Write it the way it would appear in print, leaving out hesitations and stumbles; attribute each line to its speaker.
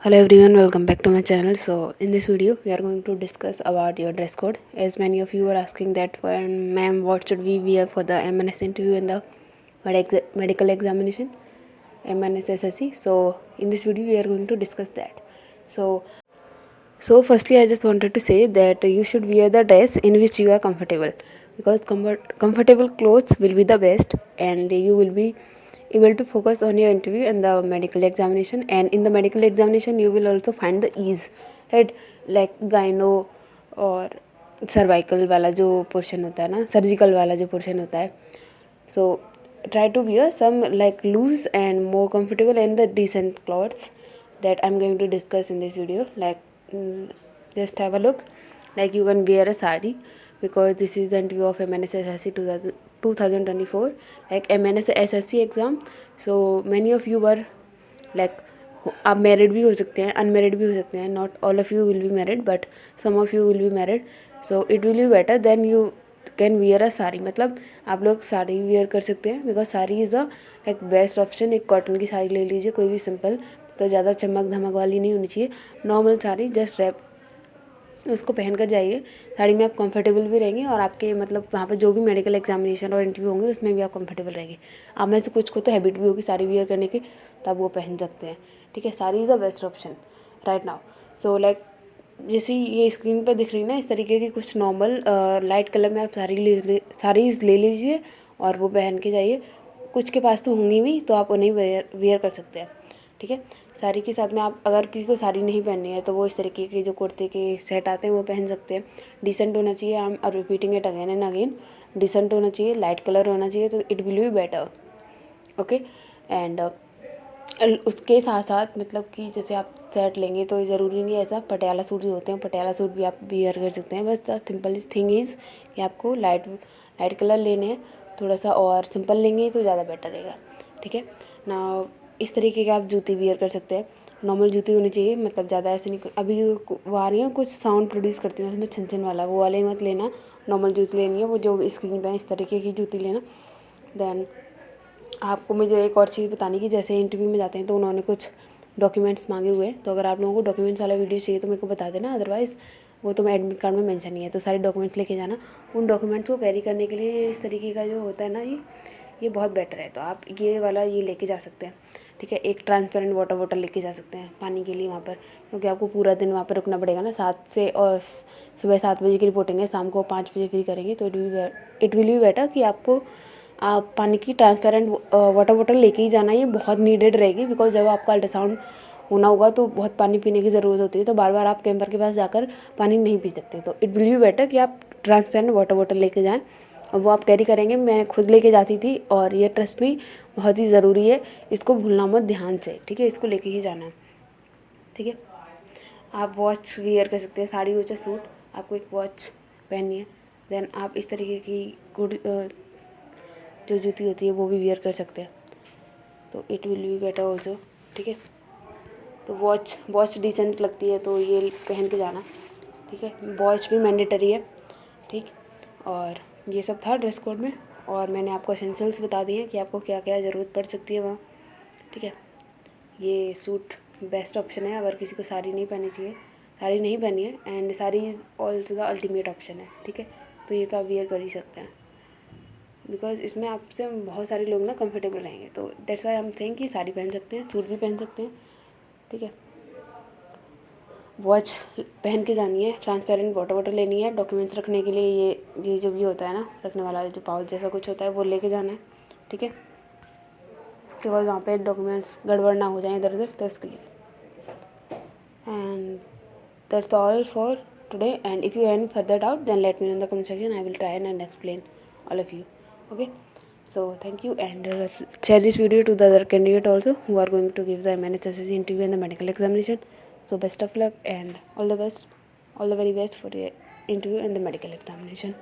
Speaker 1: Hello everyone, welcome back to my channel. So in this video we are going to discuss about your dress code. As many of you are asking that ma'am, what should we wear for the MNS interview and the medical examination, MNS SSC. So in this video we are going to discuss that. So firstly I just wanted to say that you should wear the dress in which you are comfortable, because comfortable clothes will be the best, and you will be able to focus on your interview and the medical examination. And in the medical examination you will also find the ease, right? Like gyno और cervical वाला जो portion होता है ना, surgical वाला जो portion होता है. So try to wear some like loose and more comfortable and the decent clothes that I'm going to discuss in this video. Like just have a look. Like you can wear a sari, because this is the interview of MNS SSC 2024, like MNS SSC exam. So many of you were like, आप married भी हो सकते हैं, unmarried भी हो सकते हैं. Not all of you will be married but some of you will be married. So it will be better than you can wear a sari. मतलब आप लोग साड़ी वियर कर सकते हैं, बिकॉज साड़ी इज़ अ एक बेस्ट ऑप्शन. एक कॉटन की साड़ी ले लीजिए, कोई भी सिंपल, तो ज़्यादा चमक धमक वाली नहीं होनी चाहिए. नॉर्मल साड़ी जस्ट रैप, उसको पहन कर जाइए. साड़ी में आप कंफर्टेबल भी रहेंगे, और आपके मतलब वहाँ पर जो भी मेडिकल एग्जामिनेशन और इंटरव्यू होंगे उसमें भी आप कंफर्टेबल रहेंगे. आप में से कुछ को तो हैबिट भी होगी साड़ी वियर करने की, तब वो पहन सकते हैं. ठीक है, sari is a best option right now. So like जैसे ये स्क्रीन पर दिख रही है ना, इस तरीके की कुछ नॉर्मल लाइट कलर में आप साड़ीज़ ले लीजिए और वो पहन के जाइए. कुछ के पास तो होंगी भी, तो आप उन्हें वेयर कर सकते हैं. ठीक है, साड़ी के साथ में आप अगर किसी को साड़ी नहीं पहननी है तो वो इस तरीके के जो कुर्ते के सेट आते हैं वो पहन सकते हैं. डिसेंट होना चाहिए. I am repeating it again and again. Decent होना चाहिए, लाइट कलर होना चाहिए, तो it will be better. Okay. And उसके साथ साथ मतलब कि जैसे आप सेट लेंगे तो ज़रूरी नहीं है ऐसा. पटियाला सूट भी होते हैं, पटियाला सूट भी आप वियर कर सकते हैं. बस द सिंपल थिंग इज़ कि आपको लाइट कलर लेने हैं थोड़ा सा, और सिंपल लेंगे तो ज़्यादा बेटर रहेगा. ठीक है ना. इस तरीके के आप जूते वियर कर सकते हैं. नॉर्मल जूती होनी चाहिए, मतलब ज़्यादा ऐसे नहीं. अभी वो आ रही है कुछ साउंड प्रोड्यूस करती हैं उसमें छन छन वाला, वो वाले मत लेना. नॉर्मल जूती लेनी है, वो जो स्क्रीन पे है इस तरीके की जूती लेना. देन आपको मुझे एक और चीज़ बतानी कि जैसे इंटरव्यू में जाते हैं तो उन्होंने कुछ डॉक्यूमेंट्स मांगे हुए हैं, तो अगर आप लोगों को डॉक्यूमेंट्स वाला वीडियो चाहिए तो मेरे को बता देना. अदरवाइज़ वो तो मैं एडमिट कार्ड में मेंशन नहीं है, तो सारे डॉक्यूमेंट्स लेके जाना. उन डॉक्यूमेंट्स को कैरी करने के लिए इस तरीके का जो होता है ना, ये बहुत बेटर है. तो आप ये वाला ये लेके जा सकते हैं. ठीक है, एक ट्रांसपेरेंट वाटर बॉटल लेके जा सकते हैं पानी के लिए वहाँ पर, क्योंकि आपको पूरा दिन वहाँ पर रुकना पड़ेगा ना. 7 से और सुबह 7 बजे की रिपोर्टिंग है, शाम को 5 बजे फ्री करेंगे. तो इट विल बी बेटर कि आपको आप पानी की ट्रांसपेरेंट वाटर बॉटल लेके ही जाना. ये बहुत नीडेड रहेगी, बिकॉज जब आपका अल्ट्रासाउंड होना होगा तो बहुत पानी पीने की ज़रूरत होती है, तो बार बार आप कैंपर के पास जाकर पानी नहीं पी सकते. तो इट विल बी बेटर कि आप ट्रांसपेरेंट वाटर बॉटल लेके जाएँ, और वो आप कैरी करेंगे. मैं खुद लेके जाती थी, और ये ट्रस्ट में बहुत ही ज़रूरी है. इसको भूलना मत ध्यान से. ठीक है, इसको लेके ही जाना है. ठीक है, आप वॉच वियर कर सकते हैं. साड़ी हो चाहे सूट, आपको एक वॉच पहननी है. देन आप इस तरीके की गुड जो जूती होती है वो भी वियर कर सकते हैं. तो it will be better also. ठीक है, तो वॉच डिसेंट लगती है तो ये पहन के जाना. ठीक है, वॉच भी मैंडेटरी है. ठीक, और ये सब था ड्रेस कोड में, और मैंने आपको एसेंशियल्स बता दिए कि आपको क्या क्या ज़रूरत पड़ सकती है वहाँ. ठीक है, ये सूट बेस्ट ऑप्शन है अगर किसी को साड़ी नहीं पहनी है. And sari is also the ultimate option है. ठीक है, तो ये तो आप वियर कर ही सकते हैं, बिकॉज इसमें आपसे बहुत सारे लोग ना कंफर्टेबल रहेंगे. तो that's why I am saying कि साड़ी पहन सकते हैं, सूट भी पहन सकते हैं. ठीक है, वॉच पहन के जानी है, ट्रांसपेरेंट वाटर बॉटल लेनी है, डॉक्यूमेंट्स रखने के लिए ये जो भी होता है ना रखने वाला, जो पाउच जैसा कुछ होता है वो लेके जाना है. ठीक है, तो बस वहाँ पे डॉक्यूमेंट्स गड़बड़ ना हो जाए इधर उधर, तो इसके लिए. And that's all for today. And if you have any further doubt then let me know in the comment section. I will try and explain all of you. Okay, so thank you, and share this video to the other candidate also who are going to give the MNSSC interview and the medical examination. So best of luck and all the best, all the very best for your interview and the medical examination.